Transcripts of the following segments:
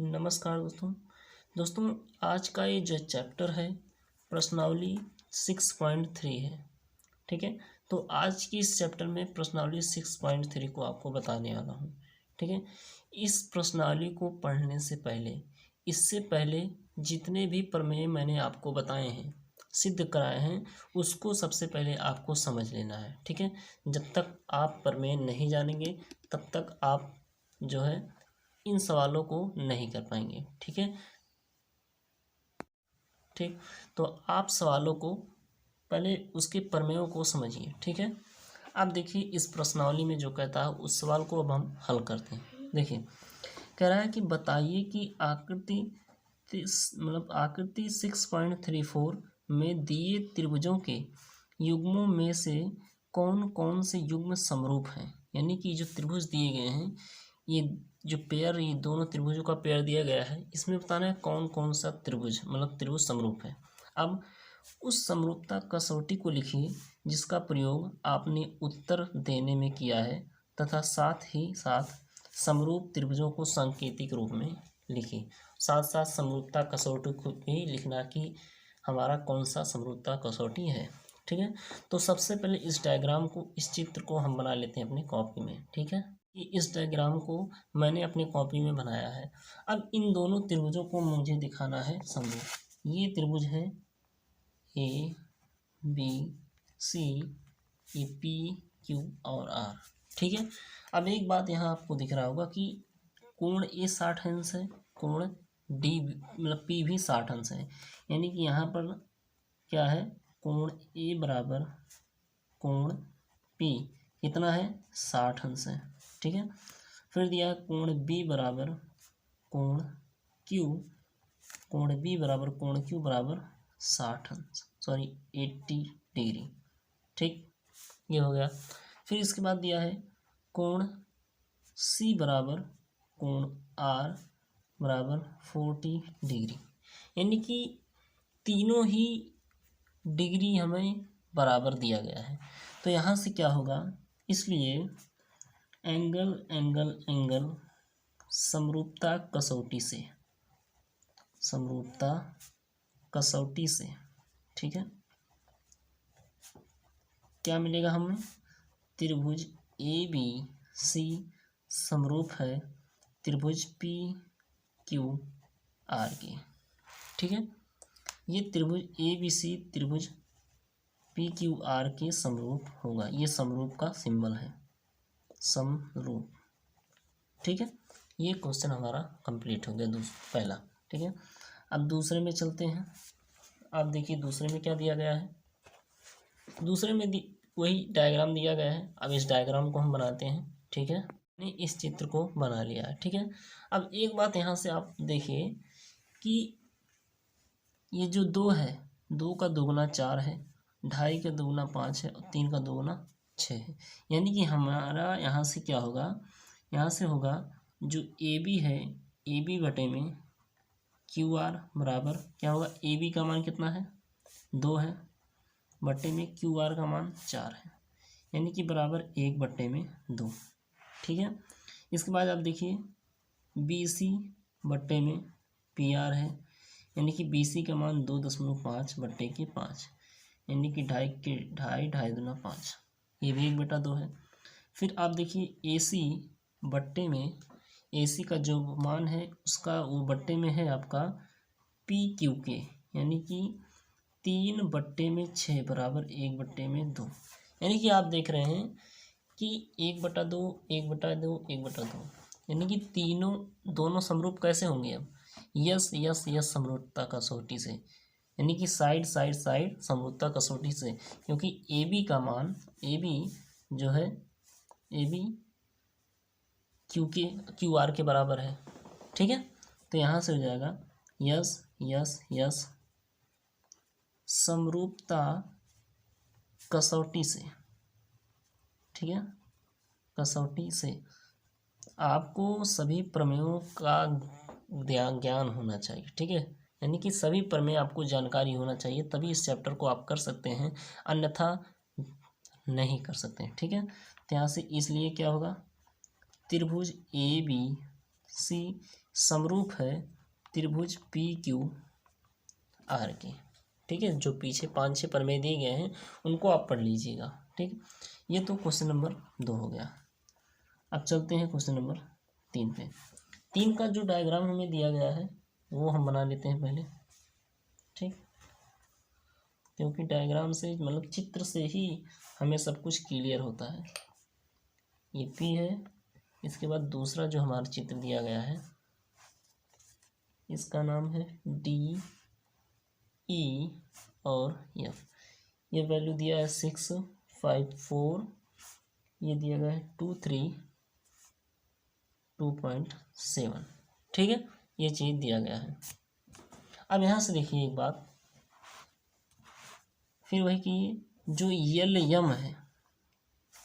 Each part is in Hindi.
नमस्कार दोस्तों आज का ये जो चैप्टर है प्रश्नावली 6.3 है। ठीक है, तो आज की इस चैप्टर में प्रश्नावली 6.3 को आपको बताने वाला हूँ। ठीक है, इस प्रश्नावली को पढ़ने से पहले इससे पहले जितने भी प्रमेय मैंने आपको बताए हैं, सिद्ध कराए हैं, उसको सबसे पहले आपको समझ लेना है। ठीक है, जब तक आप प्रमेय नहीं जानेंगे तब तक आप जो है इन सवालों को नहीं कर पाएंगे। ठीक है, ठीक, तो आप सवालों को पहले उसके प्रमेयों को समझिए। ठीक है, अब देखिए इस प्रश्नावली में जो कहता है उस सवाल को अब हम हल करते हैं। देखिए कह रहा है कि बताइए कि आकृति 6.34 में दिए त्रिभुजों के युग्मों में से कौन कौन से युग्म समरूप हैं। यानी कि जो त्रिभुज दिए गए हैं, ये जो पेयर, ये दोनों त्रिभुजों का पेयर दिया गया है, इसमें बताना है कौन कौन सा त्रिभुज त्रिभुज समरूप है। अब उस समरूपता कसौटी को लिखिए जिसका प्रयोग आपने उत्तर देने में किया है, तथा साथ ही साथ समरूप त्रिभुजों को सांकेतिक रूप में लिखिए। साथ साथ समरूपता कसौटी को भी लिखना कि हमारा कौन सा समरूपता कसौटी है। ठीक है, तो सबसे पहले इस डायग्राम को, इस चित्र को हम बना लेते हैं अपनी कॉपी में। ठीक है, इस डायग्राम को मैंने अपनी कॉपी में बनाया है। अब इन दोनों त्रिभुजों को मुझे दिखाना है समरूप। ये त्रिभुज है ए बी सी, ये पी क्यू और आर। ठीक है, अब एक बात यहाँ आपको दिख रहा होगा कि कोण ए 60 अंश है, कोण डी पी भी 60 अंश है। यानी कि यहाँ पर क्या है, कोण ए बराबर कोण पी कितना है, 60 अंश है। ठीक है, फिर दिया है कोण बी बराबर कोण क्यू, कोण बी बराबर कोण क्यू बराबर 60 अंश, 80 डिग्री। ठीक, ये हो गया। फिर इसके बाद दिया है कोण सी बराबर कोण आर बराबर 40 डिग्री। यानी कि तीनों ही डिग्री हमें बराबर दिया गया है। तो यहाँ से क्या होगा, इसलिए एंगल एंगल एंगल समरूपता कसौटी से, समरूपता कसौटी से, ठीक है, क्या मिलेगा हमें, त्रिभुज ए बी सी समरूप है त्रिभुज पी क्यू आर के। ठीक है, ये त्रिभुज ए बी सी त्रिभुज पी क्यू आर के समरूप होगा। ये समरूप का सिंबल है, समरूप। ठीक है, ये क्वेश्चन हमारा कंप्लीट हो गया पहला। ठीक है, अब दूसरे में चलते हैं। अब देखिए दूसरे में क्या दिया गया है, दूसरे में वही डायग्राम दिया गया है। अब इस डायग्राम को हम बनाते हैं। ठीक है, मैंने इस चित्र को बना लिया है। ठीक है, अब एक बात यहाँ से आप देखिए कि ये जो 2 है, 2 का दोगुना 4 है, 2.5 का दोगुना 5 है और 3 का दोगुना 6 है। यानी कि हमारा यहाँ से क्या होगा, यहाँ से होगा जो ए बी है, ए बी बटे में क्यू आर बराबर क्या होगा, ए बी का मान कितना है, 2 है, बटे में क्यू आर का मान 4 है, यानी कि बराबर 1 बटे में 2। ठीक है, इसके बाद आप देखिए बी सी बटे में पी आर है, यानी कि बी सी का मान 2.5 बटे के 5, यानी कि 2.5 दूना 5, ये भी 1/2 है। फिर आप देखिए ए सी बट्टे में, ए सी का जो मान है उसका वो बट्टे में है आपका पी क्यू के, यानी कि 3 बट्टे में 6 बराबर 1 बट्टे में 2। यानी कि आप देख रहे हैं कि 1/2 1/2 1/2, यानी कि दोनों समरूप कैसे होंगे। अब यस यस यस समरूपता कसौटी से, यानी कि साइड साइड साइड समरूपता कसौटी से, क्योंकि ए बी का मान, ए बी जो है, ए बी क्यू आर के बराबर है। ठीक है, तो यहाँ से हो जाएगा यस यस यस समरूपता कसौटी से। ठीक है, कसौटी से आपको सभी प्रमेयों का ज्ञान होना चाहिए। ठीक है, यानी कि सभी प्रमेय आपको जानकारी होना चाहिए, तभी इस चैप्टर को आप कर सकते हैं, अन्यथा नहीं कर सकते। ठीक है, तो यहाँ से इसलिए क्या होगा, त्रिभुज ए बी सी समरूप है त्रिभुज पी क्यू आर के। ठीक है, जो पीछे 5-6 प्रमेय दिए गए हैं उनको आप पढ़ लीजिएगा। ठीक, ये तो क्वेश्चन नंबर 2 हो गया। अब चलते हैं क्वेश्चन नंबर 3 पे। 3 का जो डायग्राम हमें दिया गया है वो हम बना लेते हैं पहले। ठीक, क्योंकि डायग्राम से मतलब चित्र से ही हमें सब कुछ क्लियर होता है। ये पी है, इसके बाद दूसरा जो हमारा चित्र दिया गया है इसका नाम है डी ई और एफ। ये वैल्यू दिया है 6, 5, 4, ये दिया गया है 2, 3, 2.7। ठीक है, ये चीज़ दिया गया है। अब यहाँ से देखिए एक बात, फिर वही कि जो यल यम है,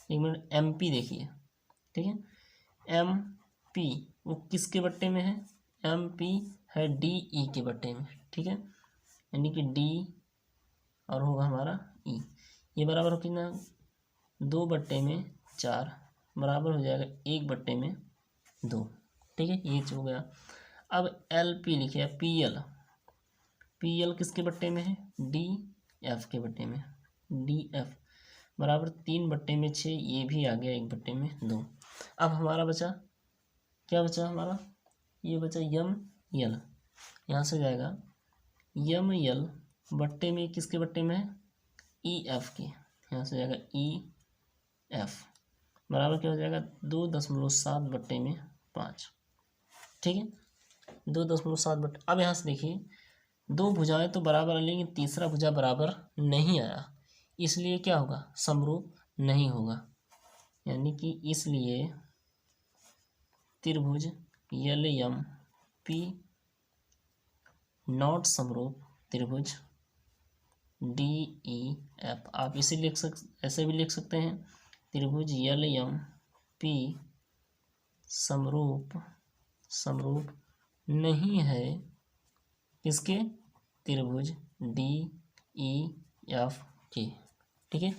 एक मिनट, एम पी देखिए। ठीक है, एम पी वो किसके बट्टे में है? एम पी है डी ई के बट्टे में। ठीक है, यानी कि डी और होगा हमारा ई, ये बराबर हो कितना? 2/4 बराबर हो जाएगा 1/2। ठीक है, ये हो गया। अब एल पी लिखिए, पी एल, पी एल किसके बट्टे में है? डी एफ के बट्टे में। डी एफ बराबर 3/6, ये भी आ गया 1/2। अब हमारा बचा, क्या बचा हमारा? ये बचा यम यल, यहाँ से जाएगा यम यल बट्टे में किसके बट्टे में है? ई एफ के, यहाँ से जाएगा ई एफ बराबर क्या हो जाएगा? 2.7/5। ठीक है, 2.7 अब यहाँ से देखिए, दो भुजाएं तो बराबर है लेकिन तीसरा भुजा बराबर नहीं आया, इसलिए क्या होगा? समरूप नहीं होगा। यानी कि इसलिए त्रिभुज यल यम पी नॉट समरूप त्रिभुज डी ई एफ। आप इसे ऐसे भी लिख सकते हैं, त्रिभुज यल यम पी समरूप नहीं है किसके? त्रिभुज डी ई एफ के। ठीक है,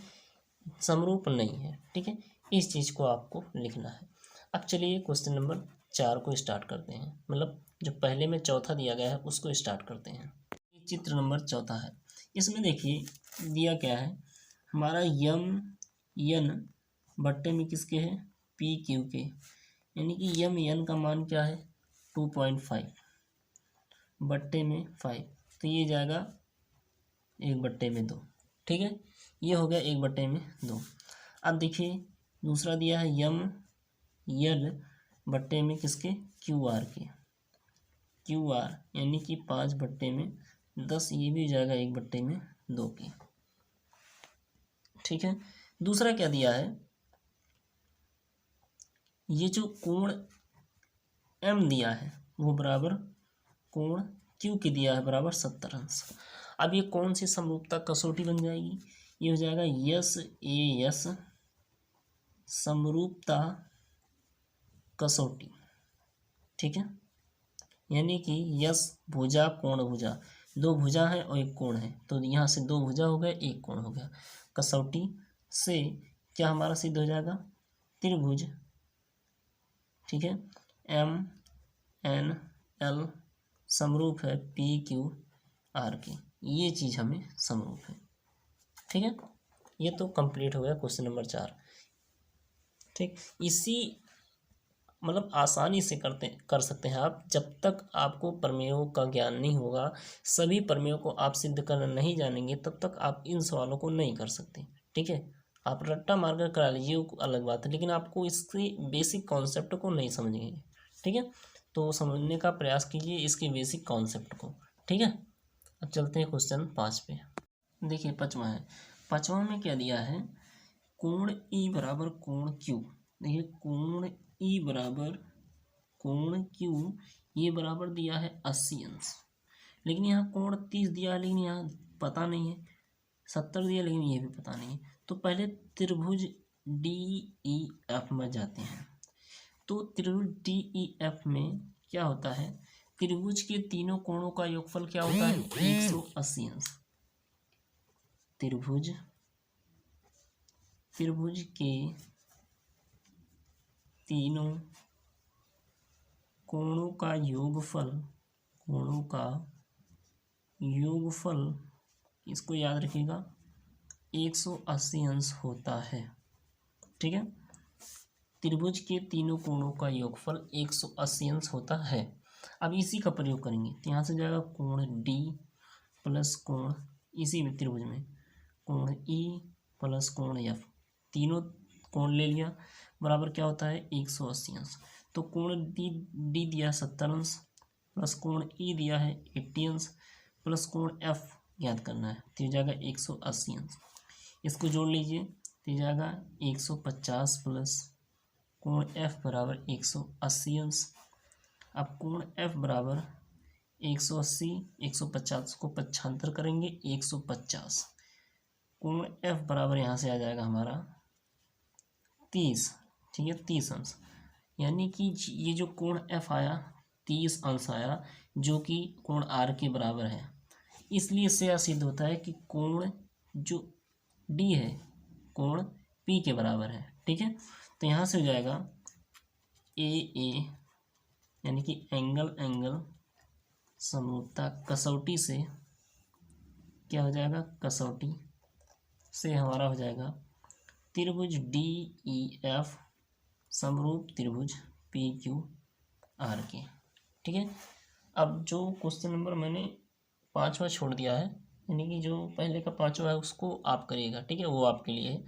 समरूप नहीं है। ठीक है, इस चीज़ को आपको लिखना है। अब चलिए क्वेश्चन नंबर 4 को स्टार्ट करते हैं, मतलब जो पहले में चौथा दिया गया है उसको स्टार्ट करते हैं। चित्र नंबर 4 है, इसमें देखिए दिया क्या है हमारा, यम यन बट्टे में किसके है? पी क्यू के, यानी कि यम यन का मान क्या है? 2.5 बट्टे में 5, तो ये जाएगा 1/2। ठीक है, ये हो गया 1/2। अब देखिए दूसरा दिया है यम यल बट्टे में किसके? क्यू आर के, क्यू आर यानी कि 5/10, ये भी जाएगा 1/2 की। ठीक है, दूसरा क्या दिया है? ये जो कोण एम दिया है वो बराबर कोण क्यू के दिया है बराबर 70 अंश। अब ये कौन सी समरूपता कसौटी बन जाएगी? ये हो जाएगा यस ए यस समरूपता कसौटी। ठीक है, यानी कि यस भुजा कोण भुजा, दो भुजा है और एक कोण है, तो यहाँ से दो भुजा हो गया, एक कोण हो गया। कसौटी से क्या हमारा सिद्ध हो जाएगा? त्रिभुज, ठीक है, एम एन एल समरूप है पी क्यू आर के, ये चीज़ हमें समरूप है। ठीक है, ये तो कंप्लीट हो गया क्वेश्चन नंबर 4। ठीक, इसी मतलब आसानी से कर सकते हैं आप, जब तक आपको प्रमेयों का ज्ञान नहीं होगा, सभी प्रमेयों को आप सिद्ध करना नहीं जानेंगे, तब तक आप इन सवालों को नहीं कर सकते। ठीक है, आप रट्टा मारकर करा लीजिए वो अलग बात है, लेकिन आपको इसके बेसिक कॉन्सेप्ट को नहीं समझेंगे। ठीक है, तो समझने का प्रयास कीजिए इसके बेसिक कॉन्सेप्ट को। ठीक है, अब चलते हैं क्वेश्चन 5 पे। देखिए 5वां है, 5वां में क्या दिया है? कोण ई बराबर कोण क्यू। देखिए कोण ई बराबर कोण क्यू, ये बराबर दिया है 80 अंश, लेकिन यहाँ कोण 30 दिया है, लेकिन यहाँ पता नहीं है। 70 दिया लेकिन ये भी पता नहीं है। तो पहले त्रिभुज डी ई एफ में जाते हैं। तो त्रिभुज डी ई एफ में क्या होता है? त्रिभुज के तीनों कोणों का योगफल क्या होता है? 180 अंश। त्रिभुज के तीनों कोणों का योगफल इसको याद रखिएगा 180 अंश होता है। ठीक है, त्रिभुज के तीनों कोणों का योगफल 180 अंश होता है। अब इसी का प्रयोग करेंगे तो यहाँ से जाएगा कोण डी प्लस कोण, इसी में त्रिभुज में कोण ई प्लस कोण एफ, तीनों कोण ले लिया, बराबर क्या होता है 180 अंश। तो कोण डी दिया 70 अंश प्लस कोण ई दिया है 80 अंश प्लस कोण एफ ज्ञात करना है, तो ये जाएगा 180 अंश। इसको जोड़ लीजिए तो ये जाएगा 150 प्लस कोण एफ बराबर 180 अंश। अब कोण एफ बराबर 180, 150 को पक्षांतर करेंगे 150, कोण एफ बराबर यहाँ से आ जाएगा हमारा 30। ठीक है, 30 अंश, यानी कि ये जो कोण एफ आया 30 अंश आया, जो कि कोण आर के बराबर है। इसलिए इससे यह सिद्ध होता है कि कोण जो डी है कोण पी के बराबर है। ठीक है, तो यहाँ से हो जाएगा ए यानी कि एंगल समरूपता कसौटी से क्या हो जाएगा, कसौटी से हमारा हो जाएगा त्रिभुज डी ई एफ समरूप त्रिभुज पी क्यू आर के। ठीक है, अब जो क्वेश्चन नंबर मैंने 5वां छोड़ दिया है, यानी कि जो पहले का 5वां है उसको आप करिएगा। ठीक है, वो आपके लिए है।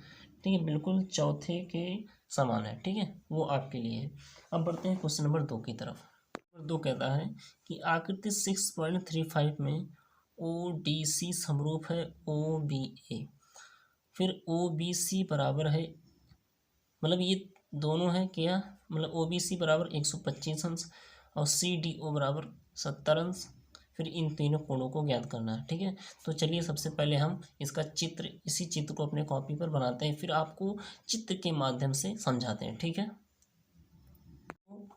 ठीक है, बिल्कुल चौथे के समान है। ठीक है, वो आपके लिए है। अब बढ़ते हैं क्वेश्चन नंबर 2 की तरफ। नंबर 2 कहता है कि आकृति 6.35 में ओ डी सी समरूप है ओ बी ए, फिर ओ बी सी बराबर है, मतलब ये दोनों है क्या, मतलब ओ बी सी बराबर 125 अंश और सी डी ओ बराबर 70 अंश, फिर इन तीनों कोणों को ज्ञात करना है। ठीक है, तो चलिए सबसे पहले हम इसका चित्र, इसी चित्र को अपने कॉपी पर बनाते हैं, फिर आपको चित्र के माध्यम से समझाते हैं। ठीक है,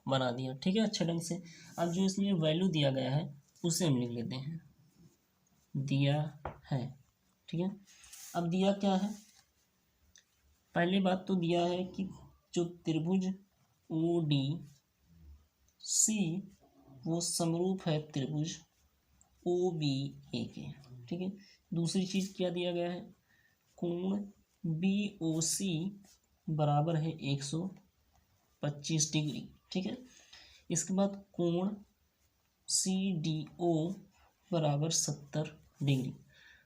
बना दिया। ठीक है, अच्छे ढंग से। अब जो इसमें वैल्यू दिया गया है उसे हम लिख लेते हैं, दिया है। ठीक है, अब दिया क्या है, पहली बात तो दिया है कि जो त्रिभुज ओ डी सी वो समरूप है त्रिभुज ओ बी ए के। ठीक है, दूसरी चीज क्या दिया गया है, कोण बी ओ सी बराबर है 125 डिग्री। ठीक है, इसके बाद कोण सी डी ओ बराबर 70 डिग्री।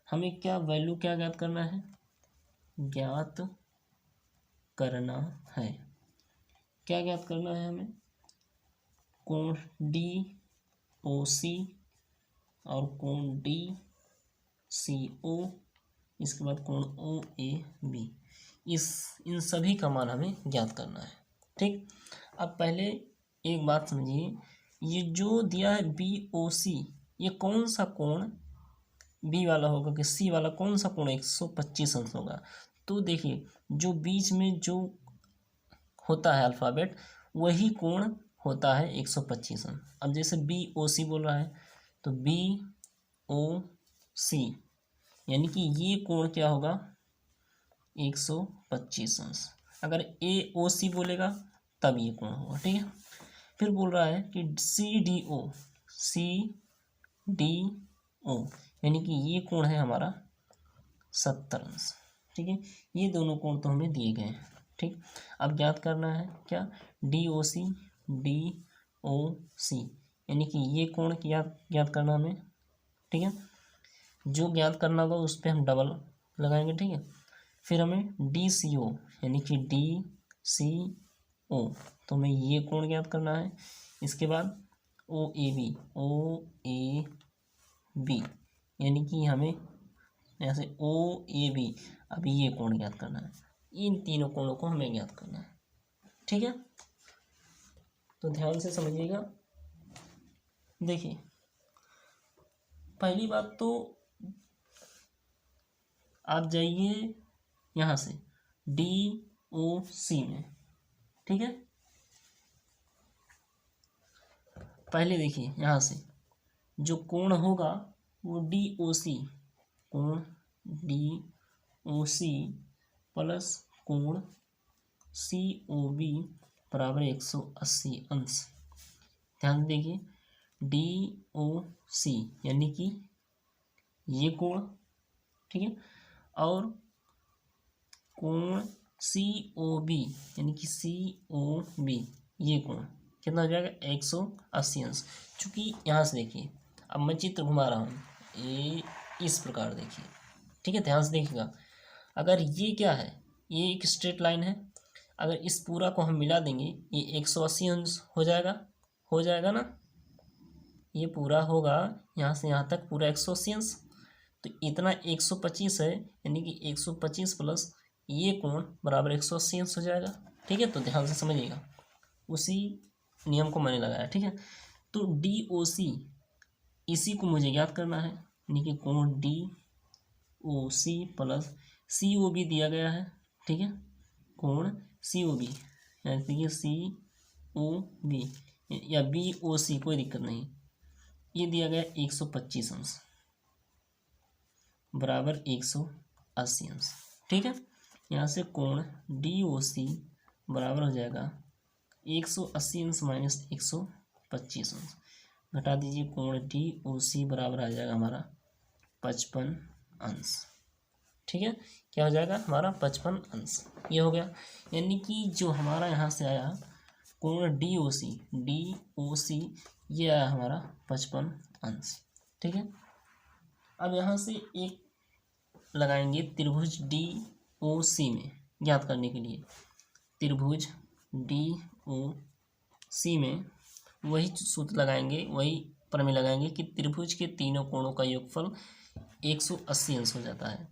हमें क्या वैल्यू क्या ज्ञात करना है, ज्ञात करना है, क्या ज्ञात करना है हमें, कोण डी ओ सी और कोण डी सी ओ, इसके बाद कोण ओ ए बी, इन सभी का मान हमें ज्ञात करना है। ठीक, अब पहले एक बात समझिए, ये जो दिया है बी ओ सी, ये कौन सा कोण बी वाला होगा कि सी वाला, कौन सा कोण 125 अंश होगा। तो देखिए जो बीच में जो होता है अल्फ़ाबेट वही कोण होता है 125 अंश। अब जैसे बी ओ सी बोल रहा है तो बी ओ सी यानी कि ये कोण क्या होगा 125 अंश। अगर ए ओ सी बोलेगा तब ये कोण होगा। ठीक है, फिर बोल रहा है कि सी डी ओ यानी कि ये कोण है हमारा 70 अंश। ठीक है, ये दोनों कोण तो हमें दिए गए हैं। ठीक, अब ज्ञात करना है क्या, डी ओ सी यानी कि ये कोण ज्ञात करना हमें। ठीक है, जो ज्ञात करना होगा उस पर हम डबल लगाएंगे। ठीक है, फिर हमें डी सी ओ यानी कि डी सी ओ, तो हमें ये कोण ज्ञात करना है। इसके बाद ओ ए बी यानी कि हमें यहाँ से ओ ए बी, अभी ये कोण ज्ञात करना है। इन तीनों कोणों को हमें ज्ञात करना है। ठीक है, तो ध्यान से समझिएगा। देखिए पहली बात तो आप जाइए यहाँ से डी ओ सी में। ठीक है, पहले देखिए यहाँ से जो कोण होगा वो डी ओ सी, कोण डी ओ सी प्लस कोण सी ओ बी बराबर 180 अंश। ध्यान से देखिए, DOC यानी कि ये कोण, ठीक है, और कोण COB यानी कि COB ये कोण कितना हो जाएगा 180 अंश। चूँकि यहाँ से देखिए, अब मैं चित्र घुमा रहा हूँ, ये इस प्रकार देखिए, ठीक है, ध्यान से देखिएगा। अगर ये क्या है, ये एक स्ट्रेट लाइन है, अगर इस पूरा को हम मिला देंगे ये 180 अंश हो जाएगा ना, ये पूरा होगा यहाँ से यहाँ तक पूरा 180 अंश, तो इतना 125 है, यानी कि 125 प्लस ये कोण बराबर 180 अंश हो जाएगा। ठीक है, तो ध्यान से समझिएगा, उसी नियम को मैंने लगाया। ठीक है, तो DOC इसी को मुझे याद करना है, यानी कि कोण DOC प्लस COB दिया गया है। ठीक है, कोण COB यानी कि COB या BOC कोई दिक्कत नहीं, ये दिया गया 125 अंश बराबर 180 अंश। ठीक है, यहाँ से कोण DOC बराबर हो जाएगा 180 अंश माइनस 125 अंश, घटा दीजिए, कोण DOC बराबर आ जाएगा हमारा 55 अंश। ठीक है, क्या हो जाएगा हमारा 55 अंश, ये हो गया। यानी कि जो हमारा यहाँ से आया कोण DOC ये आया हमारा 55 अंश। ठीक है, अब यहाँ से एक लगाएंगे त्रिभुज DOC में ज्ञात करने के लिए, त्रिभुज DOC में वही सूत्र लगाएंगे, वही प्रमेय लगाएंगे कि त्रिभुज के तीनों कोणों का योगफल 180 अंश हो जाता है।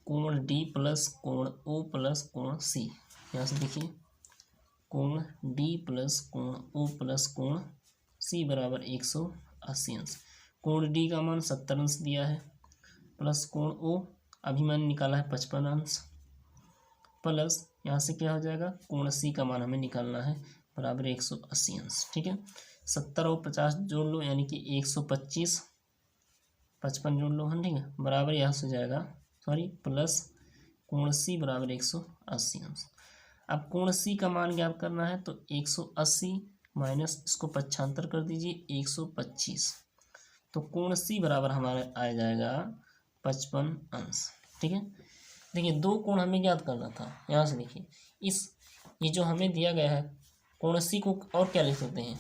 कोण D प्लस कोण O प्लस कोण C, यहाँ से देखिए, कोण D प्लस कोण O प्लस कोण C बराबर 180 अंश। कोण D का मान 70 अंश दिया है, प्लस कोण O अभी मैंने निकाला है 55 अंश, प्लस यहाँ से क्या हो जाएगा, कोण C का मान हमें निकालना है बराबर 180 अंश। ठीक है, 70 और 50 जोड़ लो, यानी कि 125, 55 जोड़ लो हम, ठीक है, बराबर यहाँ से हो जाएगा, सॉरी, प्लस कोण C बराबर 180 अंश। अब कोण C का मान ज्ञात करना है, तो 180 माइनस इसको 75 कर दीजिए 125, तो कोण C बराबर हमारा आ जाएगा 55 अंश। ठीक है, देखिए दो कोण हमें ज्ञात करना था, यहाँ से देखिए, ये जो हमें दिया गया है कोण C को और क्या लिख सकते हैं,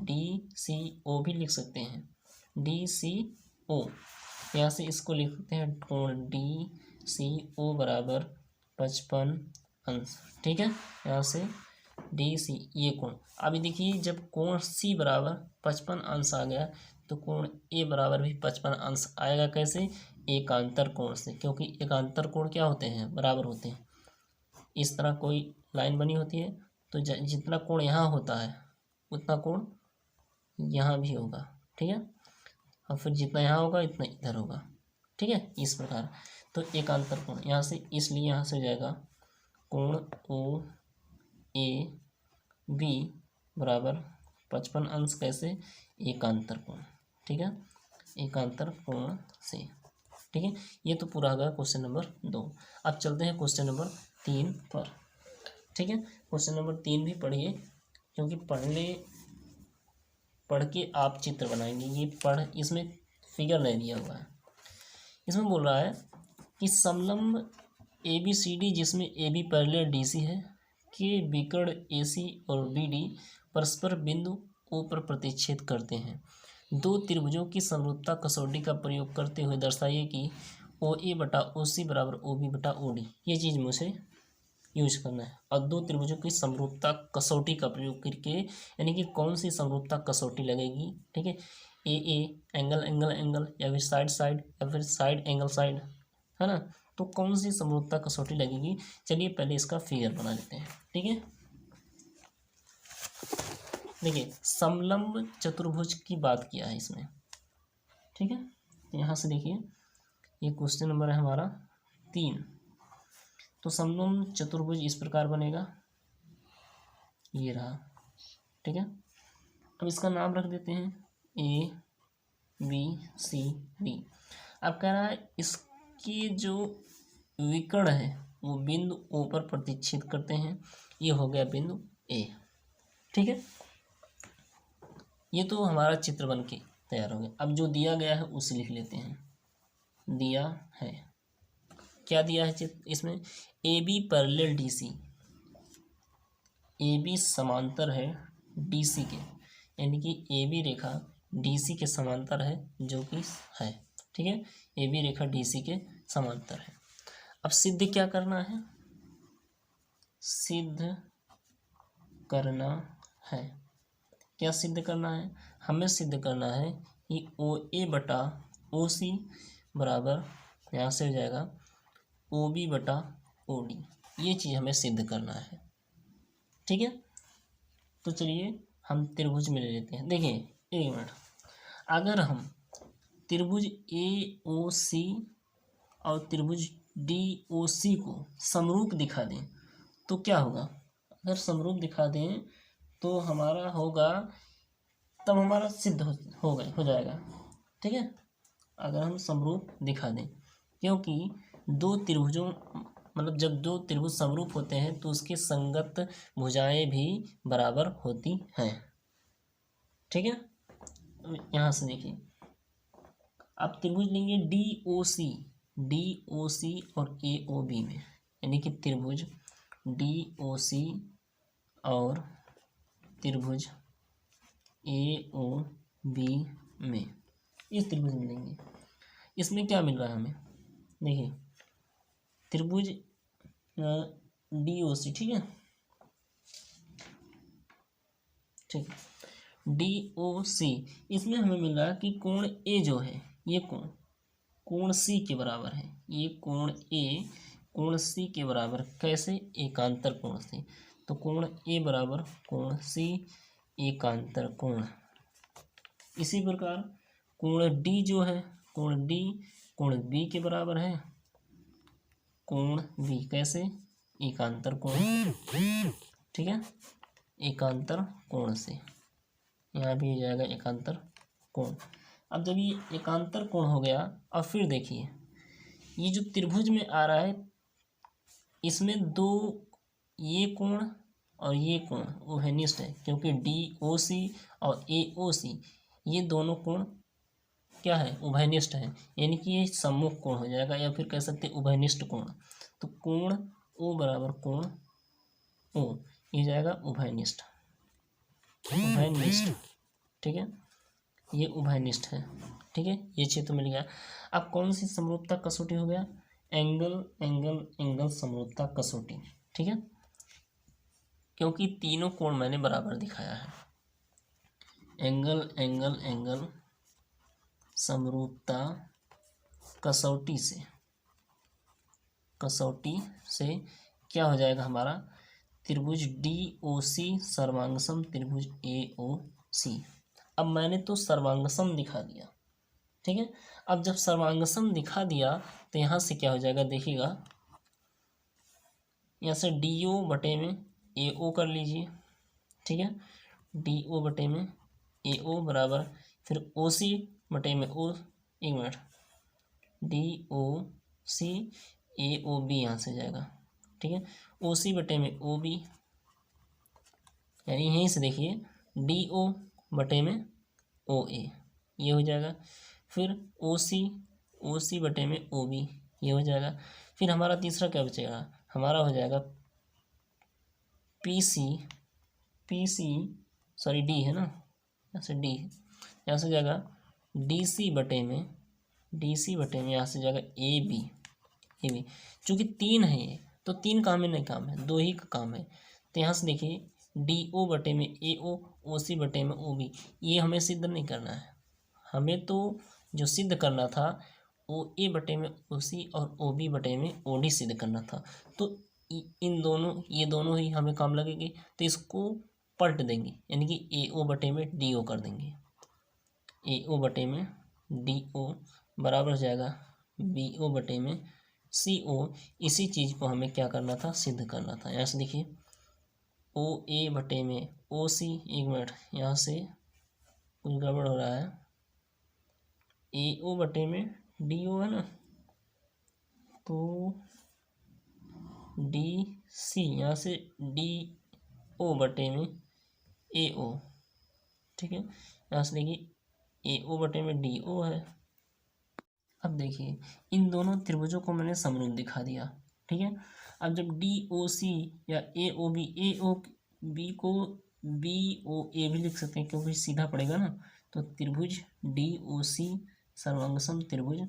DCO भी लिख सकते हैं, DCO, यहाँ से इसको लिख सकते हैं कोण DCO बराबर 55 अंश। ठीक है, यहाँ से DC ये कोण, अभी देखिए जब कोण C बराबर 55 अंश आ गया तो कोण A बराबर भी 55 अंश आएगा। कैसे, एकांतर कोण से, क्योंकि एकांतर कोण क्या होते हैं, बराबर होते हैं। इस तरह कोई लाइन बनी होती है तो जितना कोण यहाँ होता है उतना कोण यहाँ भी होगा। ठीक है, और फिर जितना यहाँ होगा इतना इधर होगा। ठीक है, इस प्रकार, तो एकांतर कोण यहाँ से, इसलिए यहाँ से हो जाएगा कोण OAB बराबर 55 अंश। कैसे, एकांतर कोण। ठीक है, एकांतर कोण से। ठीक है, ये तो पूरा हो गया क्वेश्चन नंबर 2। अब चलते हैं क्वेश्चन नंबर 3 पर। ठीक है, क्वेश्चन नंबर 3 भी पढ़िए, क्योंकि पढ़ के आप चित्र बनाएंगे। ये इसमें फिगर नहीं दिया हुआ है, इसमें बोल रहा है कि समलंब ABCD जिसमें AB पैरेलल DC है के विकर्ण AC और BD परस्पर बिंदु O पर प्रतिच्छेद करते हैं। दो त्रिभुजों की समरूपता कसौटी का प्रयोग करते हुए दर्शाइए कि OA बटा OC बराबर OB बटा OD। ये चीज़ मुझे यूज करना है, और दो त्रिभुजों की समरूपता कसौटी का प्रयोग करके, यानी कि कौन सी समरूपता कसौटी लगेगी। ठीक है, AA एंगल एंगल एंगल, या फिर साइड साइड, या फिर साइड एंगल साइड, है ना, तो कौन सी समरूपता कसौटी लगेगी। चलिए पहले इसका फिगर बना लेते हैं। ठीक है, देखिए समलंब चतुर्भुज की बात किया है इसमें। ठीक है, यहाँ से देखिए, ये क्वेश्चन नंबर है हमारा 3। तो समलंब चतुर्भुज इस प्रकार बनेगा, ये रहा। ठीक है, अब इसका नाम रख देते हैं ABCD। अब कह रहा है इसके जो विकर्ण है वो बिंदु O पर प्रतिच्छेद करते हैं, ये हो गया बिंदु A। ठीक है, ये तो हमारा चित्र बन के तैयार हो गया। अब जो दिया गया है उसे लिख लेते हैं। दिया है, क्या दिया है चित्र इसमें, A B parallel D C, A B समांतर है डी सी के, यानी कि A B Rekha D C के समांतर है, जो कि है, ठीक है। A B Rekha D C के समांतर है। अब सिद्ध क्या करना है, सिद्ध करना है, क्या सिद्ध करना है, हमें सिद्ध करना है कि ओ ए बटा ओ सी बराबर, यहाँ से हो जाएगा ओ बी बटा ओ डी, ये चीज़ हमें सिद्ध करना है, ठीक है। तो चलिए हम त्रिभुज में ले लेते हैं। देखिए एक मिनट, अगर हम त्रिभुज ए ओ सी और त्रिभुज डी ओ सी को समरूप दिखा दें तो क्या होगा, अगर समरूप दिखा दें तो हमारा होगा, तब हमारा सिद्ध हो जाएगा, ठीक है। अगर हम समरूप दिखा दें, क्योंकि दो त्रिभुजों, मतलब जब दो त्रिभुज समरूप होते हैं तो उसकी संगत भुजाएं भी बराबर होती हैं, ठीक है। यहाँ से देखिए, आप त्रिभुज लेंगे डी ओ सी और ए ओ बी में, यानी कि त्रिभुज डी ओ सी और त्रिभुज ए ओ बी में, इस त्रिभुज में लेंगे। इसमें क्या मिल रहा है हमें, देखिए त्रिभुज डी ओ सी, ठीक है, ठीक, डी ओ सी, इसमें हमें मिल रहा है कि कोण ए जो है, ये कोण सी के बराबर है, ये कोण ए कोण सी के बराबर, कैसे, एकांतर कोण से, तो कोण ए बराबर कोण सी एकांतर कोण। इसी प्रकार कोण डी जो है, कोण डी कोण बी के बराबर है, कोण बी कैसे, एकांतर कोण, ठीक है, एकांतर कोण से, यहाँ भी हो जाएगा एकांतर कोण। अब जब ये एकांतर कोण हो गया, अब फिर देखिए ये जो त्रिभुज में आ रहा है, इसमें दो, ये कोण और ये कोण उभयनिष्ठ है, क्योंकि डी ओ सी और ए ओ सी ये दोनों कोण क्या है, उभयनिष्ठ है, यानी कि ये सम्मुख कोण हो जाएगा, या फिर कह सकते हैं उभयनिष्ठ कोण। तो कोण ओ बराबर कोण ओ, ये जाएगा उभयनिष्ठ, उभयनिष्ठ, ठीक है, ये उभयनिष्ठ है, ठीक है, ये क्षेत्र मिल गया। अब कौन सी समरूपता कसौटी हो गया, एंगल एंगल एंगल समरूपता कसौटी, ठीक है, क्योंकि तीनों कोण मैंने बराबर दिखाया है। एंगल एंगल एंगल समरूपता कसौटी से क्या हो जाएगा हमारा, त्रिभुज डी ओ सी सर्वांगसम त्रिभुज ए ओ सी। अब मैंने तो सर्वांगसम दिखा दिया, ठीक है। अब जब सर्वांगसम दिखा दिया तो यहाँ से क्या हो जाएगा, देखिएगा यहाँ से डी ओ बटे में ए ओ कर लीजिए, ठीक है, डी ओ बटे में ए ओ बराबर, फिर ओ सी बटे में ओ, एक मिनट, डी ओ सी ए ओ बी यहाँ से जाएगा, ठीक है, ओ सी बटे में ओ बी, यानी यहीं से देखिए डी ओ बटे में ओ ए, ये हो जाएगा, फिर ओ सी बटे में ओ बी, ये हो जाएगा। फिर हमारा तीसरा क्या बचेगा, हमारा हो जाएगा पी सी सॉरी डी है ना, यहाँ से डी, यहाँ से जाएगा डी सी बटे में यहाँ से जाएगा ए बी, चूँकि तीन है ये, तो तीन काम में नहीं काम है, दो ही का काम है। तो यहाँ से देखिए डी ओ बटे में ए ओ सी बटे में ओ बी, ये हमें सिद्ध नहीं करना है, हमें तो जो सिद्ध करना था ओ ए बटे में ओ सी और ओ बी बटे में ओ डी सिद्ध करना था। तो ये दोनों ही हमें काम लगेंगे, तो इसको पलट देंगे, यानी कि ए ओ बटे में डी ओ कर देंगे, ए ओ बटे में डी ओ बराबर हो जाएगा बी ओ बटे में सी ओ। इसी चीज़ को हमें क्या करना था, सिद्ध करना था। यहाँ से देखिए ओ ए बटे में ओ सी, एक मिनट यहाँ से कुछ गड़बड़ हो रहा है, ए ओ बटे में डी ओ है ना, तो डी सी यहाँ से डी ओ बटे में ए ओ, ठीक है। यहाँ से देखिए ए ओ बटे में डी ओ है। अब देखिए इन दोनों त्रिभुजों को मैंने समरूप दिखा दिया, ठीक है। अब जब डी ओ सी या ए ओ बी को बी ओ ए भी लिख सकते हैं क्योंकि सीधा पड़ेगा ना, तो त्रिभुज डी ओ सी सर्वांगसम त्रिभुज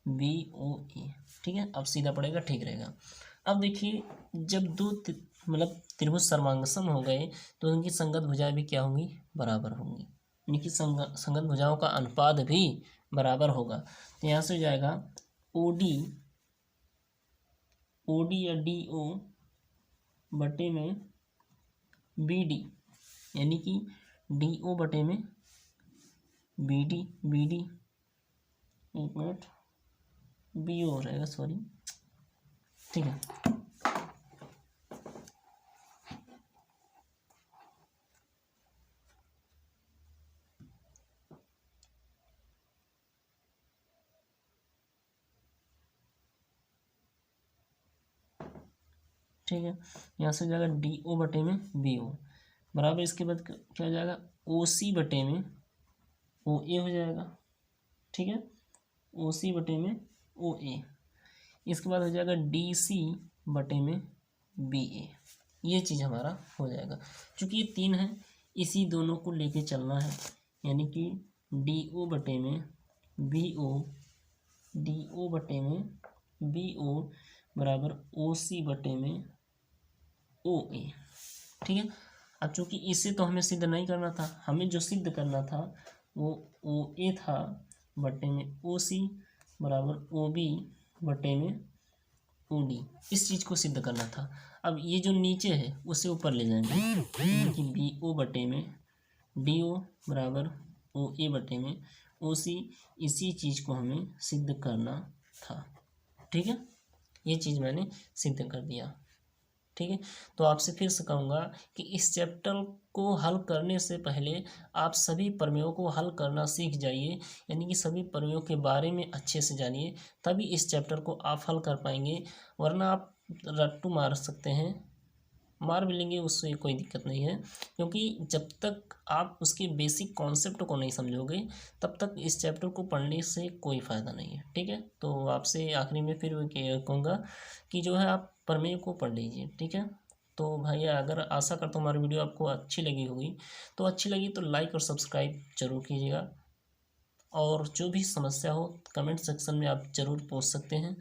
बी ओ ए, ठीक है। अब सीधा पड़ेगा, ठीक रहेगा। अब देखिए जब दो मतलब त्रिभुज सर्वांगसम हो गए तो उनकी संगत भुजाएं भी क्या होंगी, बराबर होंगी, यानी कि संगत भुजाओं का अनुपात भी बराबर होगा। तो यहाँ से हो जाएगा ओ डी या डी ओ बटे में बी डी, यानी कि डी ओ बटे में बी डी एक मिनट बी ओ हो रहेगा, सॉरी, ठीक है। ठीक है, यहाँ से हो जाएगा डी ओ बटे में बी ओ बराबर, इसके बाद क्या हो जाएगा ओ सी बटे में ओ ए हो जाएगा, ठीक है, ओ सी बटे में ओ ए। इसके बाद हो जाएगा डी सी बटे में बी ए। ये चीज़ हमारा हो जाएगा। चूँकि ये तीन है, इसी दोनों को लेके चलना है, यानी कि डी ओ बटे में बी ओ, डी ओ बटे में बी ओ बराबर ओ सी बटे में ओ ए, ठीक है। अब चूँकि इसे तो हमें सिद्ध नहीं करना था, हमें जो सिद्ध करना था वो ओ ए था बटे में ओ सी बराबर ओ बी बटे में ओ डी, इस चीज़ को सिद्ध करना था। अब ये जो नीचे है उसे ऊपर ले जाएंगे, यानी कि बी ओ बटे में डी ओ बराबर ओ ए बटे में ओ सी, इसी चीज़ को हमें सिद्ध करना था, ठीक है। ये चीज़ मैंने सिद्ध कर दिया, ठीक है। तो आपसे फिर से कहूँगा कि इस चैप्टर को हल करने से पहले आप सभी प्रमेयों को हल करना सीख जाइए, यानी कि सभी प्रमेयों के बारे में अच्छे से जानिए, तभी इस चैप्टर को आप हल कर पाएंगे। वरना आप रट्टू मार सकते हैं, मार भी लेंगे, उससे कोई दिक्कत नहीं है, क्योंकि जब तक आप उसके बेसिक कॉन्सेप्ट को नहीं समझोगे तब तक इस चैप्टर को पढ़ने से कोई फ़ायदा नहीं है, ठीक है। तो आपसे आखिरी में फिर कहूँगा कि जो है आप प्रमेय को पढ़ लीजिए, ठीक है। तो भाई अगर आशा करता हूँ हमारी वीडियो आपको अच्छी लगी होगी, तो अच्छी लगी तो लाइक और सब्सक्राइब जरूर कीजिएगा, और जो भी समस्या हो कमेंट सेक्शन में आप ज़रूर पूछ सकते हैं।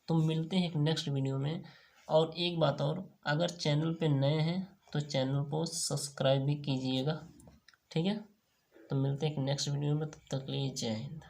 तो मिलते हैं एक नेक्स्ट वीडियो में। और एक बात और, अगर चैनल पे नए हैं तो चैनल को सब्सक्राइब भी कीजिएगा, ठीक है। तो मिलते हैं एक नेक्स्ट वीडियो में, तब तक के लिए जय हिंद।